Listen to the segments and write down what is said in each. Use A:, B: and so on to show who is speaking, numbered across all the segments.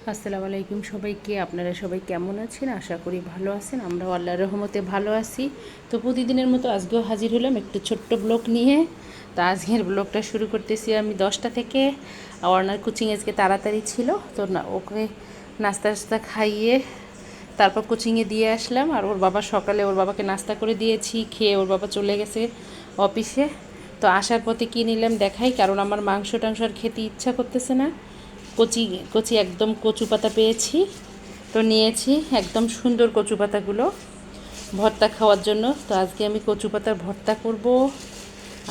A: আসসালামু আলাইকুম সবাইকে। আপনারা সবাই কেমন আছেন? আশা করি ভালো আছেন। আমরাও আল্লাহর রহমতে ভালো আছি। তো প্রতিদিনের মতো আজকেও হাজির হলাম একটু ছোট্ট ব্লগ নিয়ে। তো আজকের ব্লগটা শুরু করতেছি আমি 10টা থেকে। ওনার কোচিং আজকে তাড়াতাড়ি ছিল, তো না ওকে নাস্তা টাস্তা খাইয়ে তারপর কোচিংয়ে দিয়ে আসলাম। আর ওর বাবা সকালে ওর বাবাকে নাস্তা করে দিয়েছি, খেয়ে ওর বাবা চলে গেছে অফিসে। তো আসার পথে কী নিলাম দেখাই, কারণ আমার মাংস টাংস আর খেতে ইচ্ছা করতেছে না। কচি কচি একদম কচু পাতা পেয়েছি, তো নিয়েছি একদম সুন্দর কচু পাতাগুলো ভর্তা খাওয়ার জন্য। তো আজকে আমি কচু পাতার ভর্তা করব,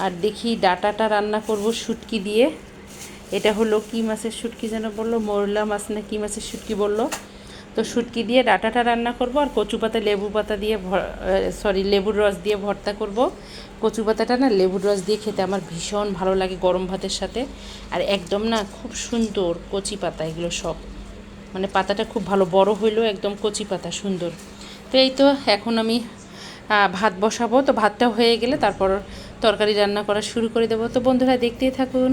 A: আর দেখি ডাটাটা রান্না করব শুটকি দিয়ে। এটা হলো কী মাছের শুটকি যেন বললো, মোরলা মাছ না কী মাছের শুটকি বললো। তো শুটকি দিয়ে ডাটাটা রান্না করব, আর কচু পাতা লেবু পাতা দিয়ে লেবুর রস দিয়ে ভর্তা করব। কচু পাতাটা না লেবুর রস দিয়ে খেতে আমার ভীষণ ভালো লাগে গরম ভাতের সাথে। আর একদম না খুব সুন্দর কচি পাতা, এগুলো সব মানে পাতাটা খুব ভালো বড় হইলো, একদম কচি পাতা সুন্দর। তো এই তো এখন আমি ভাত বসাবো। তো ভাতটা হয়ে গেলে তারপর তরকারি রান্না করা শুরু করে দেবো। তো বন্ধুরা দেখতেই থাকুন।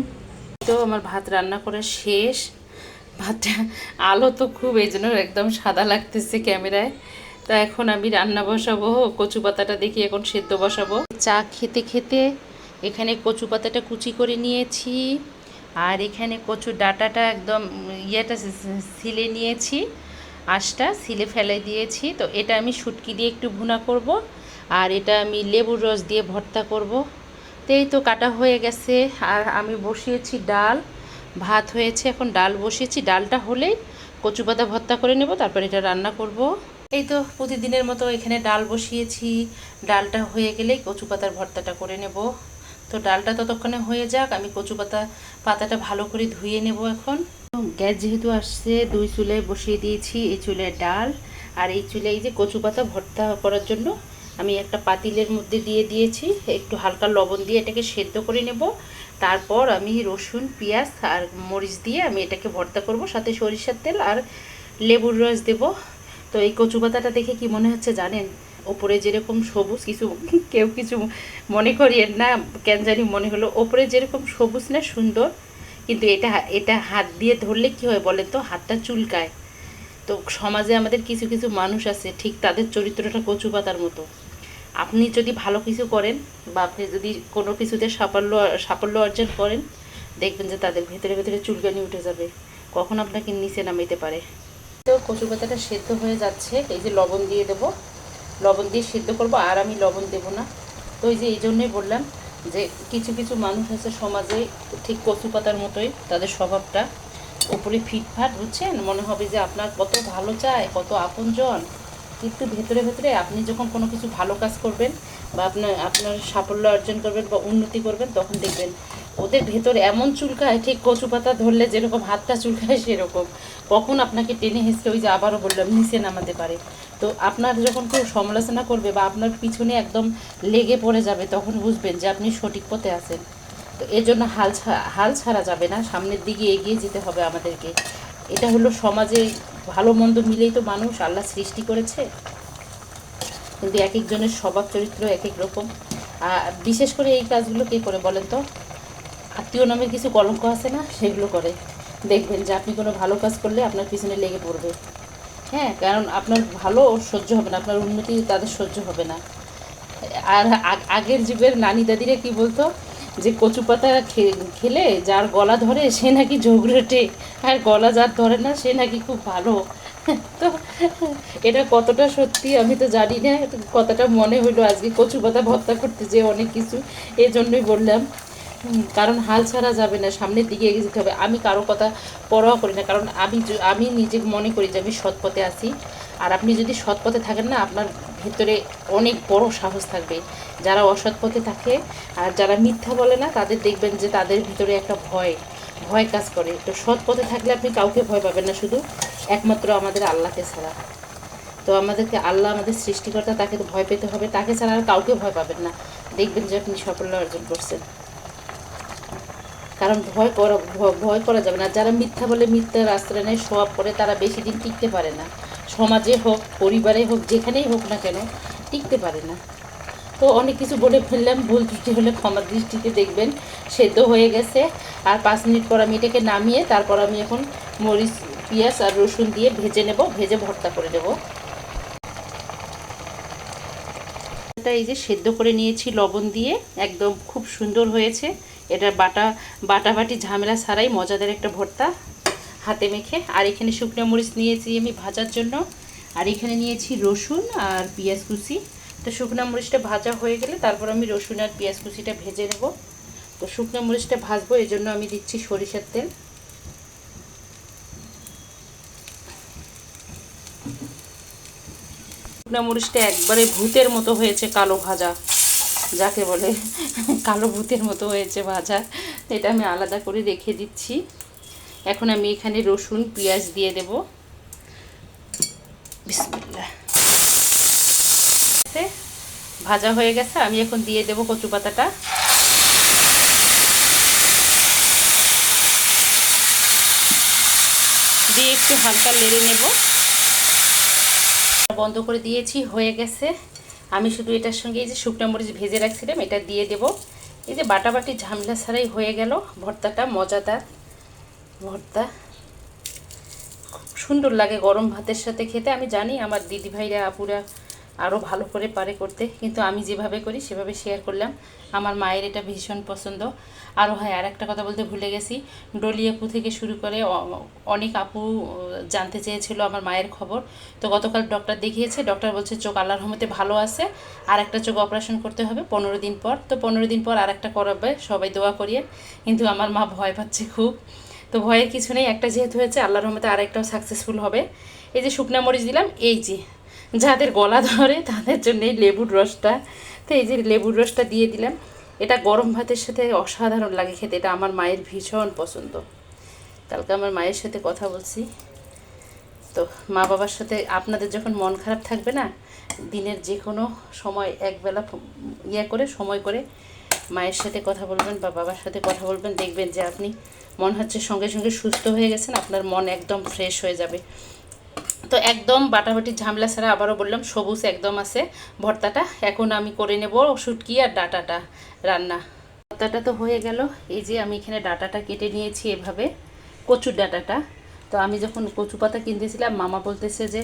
A: তো আমার ভাত রান্না করা শেষ। ভাতটা আলো তো খুব, এই জন্য একদম সাদা লাগতেছে ক্যামেরায়। তা এখন আমি রান্না বসাবো, কচু পাতাটা দেখি এখন সেদ্ধ বসাবো। চা খেতে খেতে এখানে কচু পাতাটা কুচি করে নিয়েছি, আর এখানে কচুর ডাঁটাটা একদম ছিলে নিয়েছি, আঁশটা ছিলে ফেলে দিয়েছি। তো এটা আমি শুটকি দিয়ে একটু ভুনা করব, আর এটা আমি লেবুর রস দিয়ে ভর্তা করব। তো এই তো কাটা হয়ে গেছে। আর আমি বসিয়েছি ডাল, ভাত হয়েছে, এখন ডাল বসিয়েছি। ডালটা হলেই কচু পাতা ভর্তা করে নেব, তারপর এটা রান্না করব। এই তো প্রতিদিনের মতো এখানে ডাল বসিয়েছি, ডালটা হয়ে গেলেই কচু পাতার ভর্তাটা করে নেব। তো ডালটা ততক্ষণে হয়ে যাক, আমি কচু পাতাটা ভালো করে ধুয়ে নেব এখন। গ্যাস যেহেতু আসছে, 2 চুলায় বসিয়ে দিয়েছি, এই চুলায় ডাল, আর এই চুলায় এই যে কচু পাতা ভর্তা করার জন্য আমি একটা পাতিলের মধ্যে দিয়ে দিয়েছি, একটু হালকা লবণ দিয়ে এটাকে সেদ্ধ করে নেব। তারপর আমি রসুন পেঁয়াজ আর মরিচ দিয়ে আমি এটাকে ভর্তা করব, সাথে সরিষার তেল আর লেবুর রস দেব। তো এই কচু পাতাটা দেখে কি মনে হচ্ছে জানেন? ওপরে যেরকম সবুজ, কিছু কেউ কিছু মনে করিয়েন না, কেন জানি মনে হলো ওপরে যেরকম সবুজ না সুন্দর, কিন্তু এটা এটা হাত দিয়ে ধরলে কি হয় বলেন তো, হাতটা চুলকায়। তো সমাজে আমাদের কিছু কিছু মানুষ আছে ঠিক তাদের চরিত্রটা কচু পাতার মতো। আপনি যদি ভালো কিছু করেন, বা আপনি যদি কোনো কিছুতে সাফল্য অর্জন করেন, দেখবেন যে তাদের ভেতরে ভেতরে চুলকানি উঠে যাবে, কখন আপনাকে নিচে নামাইতে পারে। তো কচু পাতাটা সেদ্ধ হয়ে যাচ্ছে, এই যে লবণ দিয়ে দেবো, লবণ দিয়ে সেদ্ধ করব, আর আমি লবণ দেব না। তো এই জন্যই বললাম যে কিছু কিছু মানুষ আছে সমাজে ঠিক কচু পাতার মতোই তাদের স্বভাবটা, ওপরে ফিটফাট, বুঝছেন, মনে হবে যে আপনার কত ভালো চায়, কত আপনজন, কিন্তু ভেতরে ভেতরে আপনি যখন কোনো কিছু ভালো কাজ করবেন, বা আপনার সাফল্য অর্জন করবেন বা উন্নতি করবেন, তখন দেখবেন ওদের ভেতরে এমন চুলকায়, ঠিক কচু পাতা ধরলে যেরকম হাতটা চুলকায় সেরকম, কখন আপনাকে টেনে হেসে ওই যে আবারও বললাম নিচে নামাতে পারে। তো আপনার যখন কেউ সমালোচনা করবে বা আপনার পিছনে একদম লেগে পড়ে যাবে, তখন বুঝবেন যে আপনি সঠিক পথে আছেন। তো এর জন্য হাল ছাড়া যাবে না, সামনের দিকে এগিয়ে যেতে হবে আমাদেরকে। এটা হলো সমাজে ভালো মন্দ মিলেই তো মানুষ আল্লাহ সৃষ্টি করেছে, কিন্তু এক একজনের স্বভাব চরিত্র এক এক রকম। বিশেষ করে এই কাজগুলো কে করে বলেন তো? আত্মীয় নামের কিছু কলঙ্ক আছে না, সেগুলো করে। দেখবেন যে আপনি কোনো ভালো কাজ করলে আপনার পিছনে লেগে পড়বে। হ্যাঁ, কারণ আপনার ভালো সহ্য হবে না, আপনার উন্নতি তাদের সহ্য হবে না। আর আগের যুগের নানি দাদিরা কি বলতো, যে কচু পাতা খেলে যার গলা ধরে সে নাকি ঝগড়েটে, আর গলা যার ধরে না সে নাকি খুব ভালো। তো এটা কতটা সত্যি আমি তো জানি না, কতটা মনে হইলো আজকে কচু পাতা ভর্তা করতে যে অনেক কিছু, এই জন্যই বললাম। কারণ হাল ছাড়া যাবে না, সামনের দিকে এগিয়ে যেতে হবে। আমি কারো কথা পরোয়া করি না, কারণ আমি নিজে মনে করি যে আমি সৎ পথে আছি। আর আপনি যদি সৎ পথে থাকেন না, আপনার ভেতরে অনেক বড় সাহস থাকবে। যারা অসৎ পথে থাকে আর যারা মিথ্যা বলে না, তাদের দেখবেন যে তাদের ভিতরে একটা ভয় ভয় কাজ করে। তো সৎ পথে থাকলে আপনি কাউকে ভয় পাবেন না, শুধু একমাত্র আমাদের আল্লাহকে ছাড়া। তো আমাদেরকে আল্লাহ আমাদের সৃষ্টিকর্তা, তাকে তো ভয় পেতে হবে, তাকে ছাড়া আর কাউকে ভয় পাবেন না, দেখবেন যে আপনি সাফল্য অর্জন করছেন। কারণ ভয় করা যাবে না। যারা মিথ্যা বলে, মিথ্যার আশ্রয় নেয়, সব করে, তারা বেশি দিন টিকতে পারে না। সমাজে হোক, পরিবারে হোক, যেখানেই হোক না কেন, টিকতে পারে না। তো অনেক কিছু বলে ফেললাম, ভুল ত্রুটি হলে ক্ষমার দৃষ্টিতে দেখবেন। সেদ্ধ হয়ে গেছে, আর 5 মিনিট পর আমি এটাকে নামিয়ে তারপর আমি এখন মরিচ পেঁয়াজ আর রসুন দিয়ে ভেজে নেব, ভেজে ভর্তা করে নেব। এটা এই যে সেদ্ধ করে নিয়েছি লবণ দিয়ে, একদম খুব সুন্দর হয়েছে। এটা বাটাবাটি ঝামেলা ছাড়াই মজাদার একটা ভর্তা হাতে মেখে। আর এখানে শুকনো মরিচ নিয়েছি আমি ভাজার জন্য, আর এখানে নিয়েছি রসুন আর পেঁয়াজ কুচি। তো শুকনো মরিচটা ভাজা হয়ে গেলে তারপর আমি রসুন আর পেঁয়াজ কুচিটা ভেজে নেব। তো শুকনো মরিচটা ভাজবো, এই জন্য আমি দিচ্ছি সরিষার তেল। শুকনো মরিচটা একবারে ভূতের মতো হয়েছে, কালো ভাজা যাকে বলে, কালো ভূতের মতো হয়েছে ভাজা। এটা আমি আলাদা করে রেখে দিচ্ছি। এখন আমি এখানে রসুন পেঁয়াজ দিয়ে দেব। বিসমিল্লাহ। ভাজা হয়ে গেছে, আমি এখন দিয়ে দেব কচু পাতাটা। দিয়ে একটু হালকা নেড়ে নেব। বন্ধ করে দিয়েছি, হয়ে গেছে। আমি শুধু এটার সঙ্গে এই যে শুকনো মরিচ ভেজে রাখছিলাম এটা দিয়ে দেব। এই যে বাটাবাটি ঝামেলা ছাড়াই হয়ে গেল ভর্তাটা, মজাদার ভর্তা। খুব সুন্দর লাগে গরম ভাতের সাথে খেতে। আমি জানি আমার দিদিভাইরা আপুরা আরও ভালো করে পারে করতে, কিন্তু আমি যেভাবে করি সেভাবে শেয়ার করলাম। আমার মায়ের এটা ভীষণ পছন্দ। আরও হ্যাঁ, আর একটা কথা বলতে ভুলে গেছি, ডলি আপু থেকে শুরু করে অনেক আপু জানতে চেয়েছিল আমার মায়ের খবর। তো গতকাল ডক্টর দেখিয়েছে, ডক্টর বলছে চোখ আল্লাহর রহমতে ভালো আছে, আর একটা চোখ অপারেশন করতে হবে 15 দিন পর। তো 15 দিন পর আর একটা করাবে, সবাই দোয়া করিয়ে। কিন্তু আমার মা ভয় পাচ্ছে খুব। তো ভয়ের কিছু নেই, একটা যেহেতু হয়েছে আল্লাহর রহমতে আরেকটাও সাকসেসফুল হবে। এই যে শুকনা মরিচ দিলাম, এই যে যাদের গলা ধরে তাদের জন্য এই লেবুর রসটা। তো এই যে লেবুর রসটা দিয়ে দিলাম। এটা গরম ভাতের সাথে অসাধারণ লাগে খেতে, এটা আমার মায়ের ভীষণ পছন্দ। কালকে আমার মায়ের সাথে কথা বলছি। তো মা বাবার সাথে আপনাদের যখন মন খারাপ থাকবে না, দিনের যে কোনো সময় একবেলা সময় করে মায়ের সাথে কথা বলবেন বা বাবার সাথে কথা বলবেন, দেখবেন যে আপনি মনে হচ্ছে সঙ্গে সঙ্গে সুস্থ হয়ে গেছেন, আপনার মন একদম ফ্রেশ হয়ে যাবে। তো একদম বাটাবাটি ঝামেলা ছাড়া, আবারও বললাম, সবুজ একদম আছে ভর্তাটা। এখন আমি করে নেব শুটকি আর ডাঁটাটা রান্না। ভর্তাটা তো হয়ে গেল। এই যে আমি এখানে ডাঁটাটা কেটে নিয়েছি এভাবে, কচুর ডাঁটাটা। তো আমি যখন কচু পাতা কিনতেছিলাম, মামা বলতেছে যে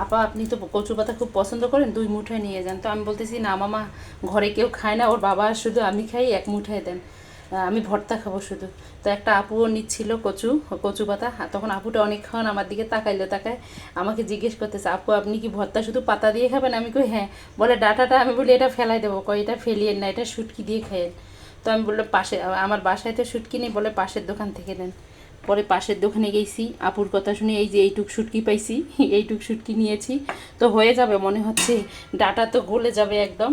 A: আপা আপনি তো কচু পাতা খুব পছন্দ করেন, 2 মুঠোয় নিয়ে যান। তো আমি বলতেছি না মামা, ঘরে কেউ খায় না, ওর বাবা শুধু আমি খাই, 1 মুঠোয় দেন, আমি ভর্তা খাবো শুধু। তো একটা আপুও নিচ্ছিল কচু পাতা। তখন আপুটা অনেকক্ষণ আমার দিকে তাকায়, আমাকে জিজ্ঞেস করতেছে আপু আপনি কি ভর্তা শুধু পাতা দিয়ে খাবেন? আমি কই হ্যাঁ। বলে ডাঁটাটা, আমি বলি এটা ফেলাই দেবো, কয় এটা ফেলিয়েন না, এটা শুটকি দিয়ে খাইয়েন। তো আমি বললাম আমার বাসায় তো শুটকি নেই, বলে পাশের দোকান থেকে নেন। পরে পাশের দোকানে গেছি, আপুর কথা শুনে এই যে এইটুক শুটকি পাইছি, এইটুক শুটকি নিয়েছি। তো হয়ে যাবে মনে হচ্ছে, ডাঁটা তো গলে যাবে একদম।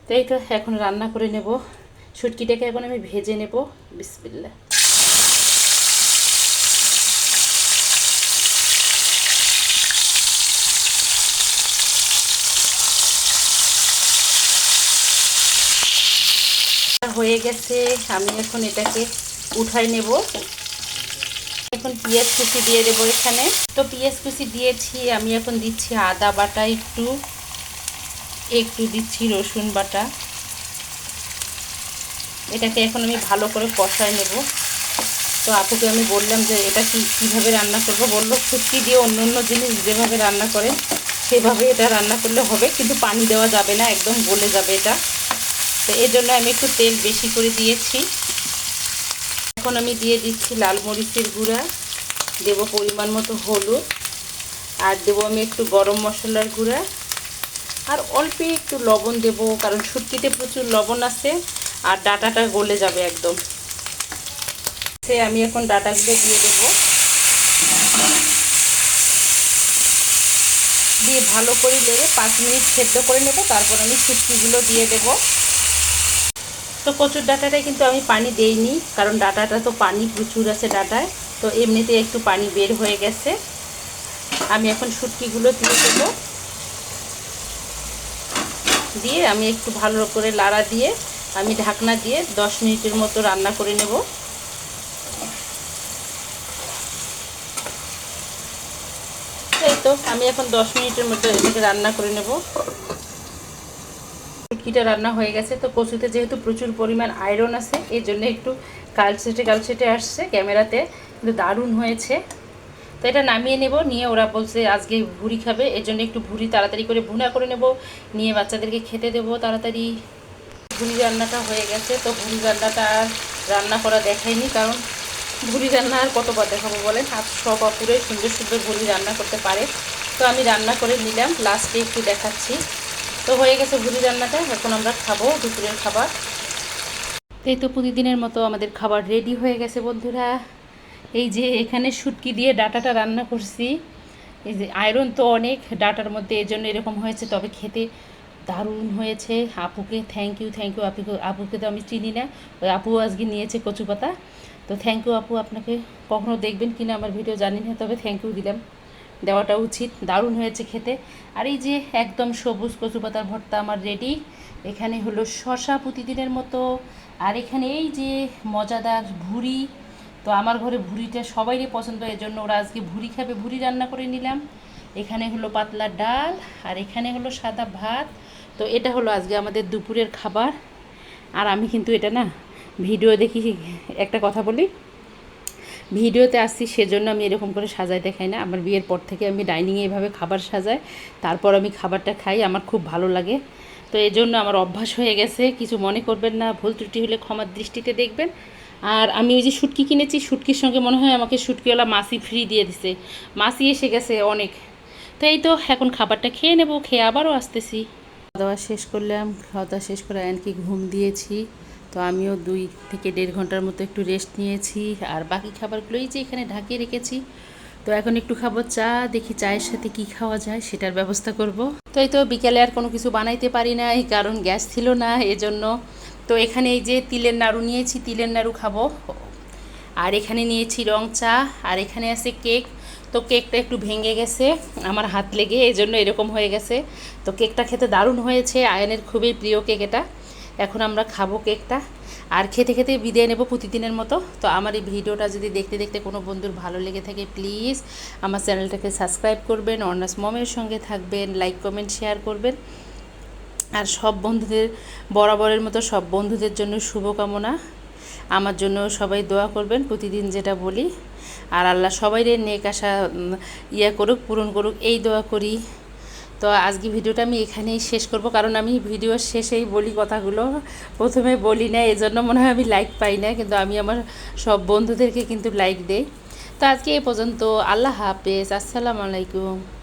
A: তো এই তো এখন রান্না করে নেব শুটকিটাকে। এখন আমি ভেজে নেব। বিসমিল্লাহ। হয়ে গেছে, আমি এখন এটাকে উঠাই নেব। এখন পেঁয়াজ কুচি দিয়ে দেবো এখানে। তো পেঁয়াজ কুচি দিয়েছি, আমি এখন দিচ্ছি আদা বাটা, একটু দিচ্ছি রসুন বাটা। এটাকে এখন আমি ভালো করে কষায় নেব। তো আপুকে আমি বললাম যে এটা কীভাবে রান্না করবো, বললো শুটকি দিয়ে অন্য জিনিস যেভাবে রান্না করে সেভাবে এটা রান্না করলে হবে, কিন্তু পানি দেওয়া যাবে না, একদম গলে যাবে এটা। তো এই জন্য আমি একটু তেল বেশি করে দিয়েছি। এখন আমি দিয়ে দিচ্ছি লাল মরিচের গুঁড়া, দেবো পরিমাণ মতো হলুদ, আর দেবো আমি একটু গরম মশলার গুঁড়া, আর অল্প একটু লবণ দেবো, কারণ শুটকিতে প্রচুর লবণ আছে আর ডাঁটাটা গলে যাবে একদম। আমি এখন ডাঁটাগুলো দিয়ে দেবো, দিয়ে ভালো করে নেড়ে 5 মিনিট সেদ্ধ করে নেব। তারপর আমি শুটকিগুলো দিয়ে দেব। তো কচুর ডাঁটাটায় কিন্তু আমি পানি দেইনি, কারণ ডাঁটাটা তো পানি প্রচুর আছে ডাঁটায়, তো এমনিতে একটু পানি বের হয়ে গেছে। আমি এখন শুটকিগুলো দিয়ে দেবো, দিয়ে আমি একটু ভালো করে লাড়া দিয়ে আমি ঢাকনা দিয়ে 10 মিনিটের মতো রান্না করে নেব। এই তো আমি এখন 10 মিনিটের মতো এটাকে রান্না করে নেব। শুটকিটা রান্না হয়ে গেছে। তো কচুতে যেহেতু প্রচুর পরিমাণ আয়রন আছে, এই জন্য একটু কালচেটে আসছে ক্যামেরাতে, কিন্তু দারুণ হয়েছে। তো এটা নামিয়ে নেব, নিয়ে ওরা বলছে আজকে ভুড়ি খাবে, এর জন্য একটু ভুড়ি তাড়াতাড়ি করে ভুনা করে নেব, নিয়ে বাচ্চাদেরকে খেতে দেবো তাড়াতাড়ি। ভুড়ি রান্নাটা হয়ে গেছে, তো ভুড়ি রান্নাটা আর রান্না করা দেখাইনি, কারণ ভুড়ি রান্না আর কতবার দেখাবো বলেন, আর সব আপুরে সুন্দর সুন্দর ভুড়ি রান্না করতে পারে। তো আমি রান্না করে নিলাম, লাস্টে একটু দেখাচ্ছি। তো হয়ে গেছে ভুড়ি রান্নাটা, এখন আমরা খাবো দুপুরের খাবার। এই তো প্রতিদিনের মতো আমাদের খাবার রেডি হয়ে গেছে বন্ধুরা। এই যে এখানে শুটকি দিয়ে ডাটাটা রান্না করছি। এই যে আয়রন তো অনেক ডাটার মধ্যে, এই জন্য এরকম হয়েছে, তবে খেতে দারুণ হয়েছে। আপুকে থ্যাংক ইউ, আপুকে তো আমি চিনি না, ওই আপু আজকে নিয়েছে কচু পাতা। তো থ্যাংক ইউ আপু, আপনাকে কখনো দেখবেন কিনা আমার ভিডিও জানি না, তবে থ্যাংক ইউ দিলাম, দেওয়াটা উচিত। দারুণ হয়েছে খেতে। আর এই যে একদম সবুজ কচু পাতার ভর্তা আমার রেডি। এখানে হলো শশা প্রতিদিনের মতো, আর এখানে এই যে মজাদার ভুড়ি। তো আমার ঘরে ভুড়িটা সবাইরই পছন্দ, এজন্য ওরা আজকে ভুড়ি খাবে, ভুড়ি রান্না করে নিলাম। এখানে হলো পাতলা ডাল, আর এখানে হলো সাদা ভাত। তো এটা হলো আজকে আমাদের দুপুরের খাবার। আর আমি কিন্তু এটা না ভিডিও দেখি, একটা কথা বলি, ভিডিওতে আসছি সেজন্য আমি এরকম করে সাজাই দেখাই না। আমার বিয়ের পর থেকে আমি ডাইনিংয়ে এভাবে খাবার সাজাই, তারপর আমি খাবারটা খাই, আমার খুব ভালো লাগে। তো এই জন্য আমার অভ্যাস হয়ে গেছে, কিছু মনে করবেন না, ভুল ত্রুটি হলে ক্ষমার দৃষ্টিতে দেখবেন। আর আমি ওই যে শুটকি কিনেছি, শুটকির সঙ্গে মনে হয় আমাকে শুটকিওয়ালা মাছই ফ্রি দিয়ে দিছে, মাছই এসে গেছে অনেক। তো এই তো এখন খাবারটা খেয়ে নেব, খেয়ে আবারও আসতেছি। খাওয়া দাওয়া শেষ করলাম, খাওয়া দাওয়া শেষ করে আয়নকে ঘুম দিয়েছি। তো আমিও 2 থেকে 1.5 ঘন্টার মতো একটু রেস্ট নিয়েছি, আর বাকি খাবারগুলোই যে এখানে ঢাকিয়ে রেখেছি। তো এখন একটু খাবো চা, দেখি চায়ের সাথে কি খাওয়া যায় সেটার ব্যবস্থা করব। তো এই তো বিকেলে আর কোনো কিছু বানাইতে পারি না, এই কারণ গ্যাস ছিল না এজন্য। তো এখানে এই যে তিলের নাড়ু নিয়েছি, তিলের নাড়ু খাবো। আর এখানে নিয়েছি রং চা, আর এখানে আছে কেক। তো কেকটা একটু ভেঙে গেছে আমার হাত লেগে, এই জন্য এরকম হয়ে গেছে। তো কেকটা খেতে দারুণ হয়েছে, আয়নের খুবই প্রিয় কেক এটা। এখন আমরা খাবো কেকটা, আর খেতে খেতে বিদায় নেব প্রতিদিনের মতো। তো আমার এই ভিডিওটা যদি দেখতে দেখতে কোনো বন্ধুর ভালো লেগে থাকে, প্লিজ আমার চ্যানেলটাকে সাবস্ক্রাইব করবেন, অর্নাস মমের সঙ্গে থাকবেন, লাইক কমেন্ট শেয়ার করবেন। আর সব বন্ধুদের বরাবরের মতো সব বন্ধুদের জন্য শুভকামনা, আমার জন্য সবাই দোয়া করবেন প্রতিদিন যেটা বলি। আর আল্লাহ সবাইরে নেক আশা করুক, পূরণ করুক, এই দোয়া করি। তো আজকে ভিডিওটা আমি এখানেই শেষ করব, কারণ আমি ভিডিওর শেষেই বলি কথাগুলো, প্রথমে বলি না, এজন্য মনে হয় আমি লাইক পাই না, কিন্তু আমি আমার সব বন্ধুদেরকে কিন্তু লাইক দেই। তো আজকে এই পর্যন্ত, আল্লাহ হাফেজ, আসসালামু আলাইকুম।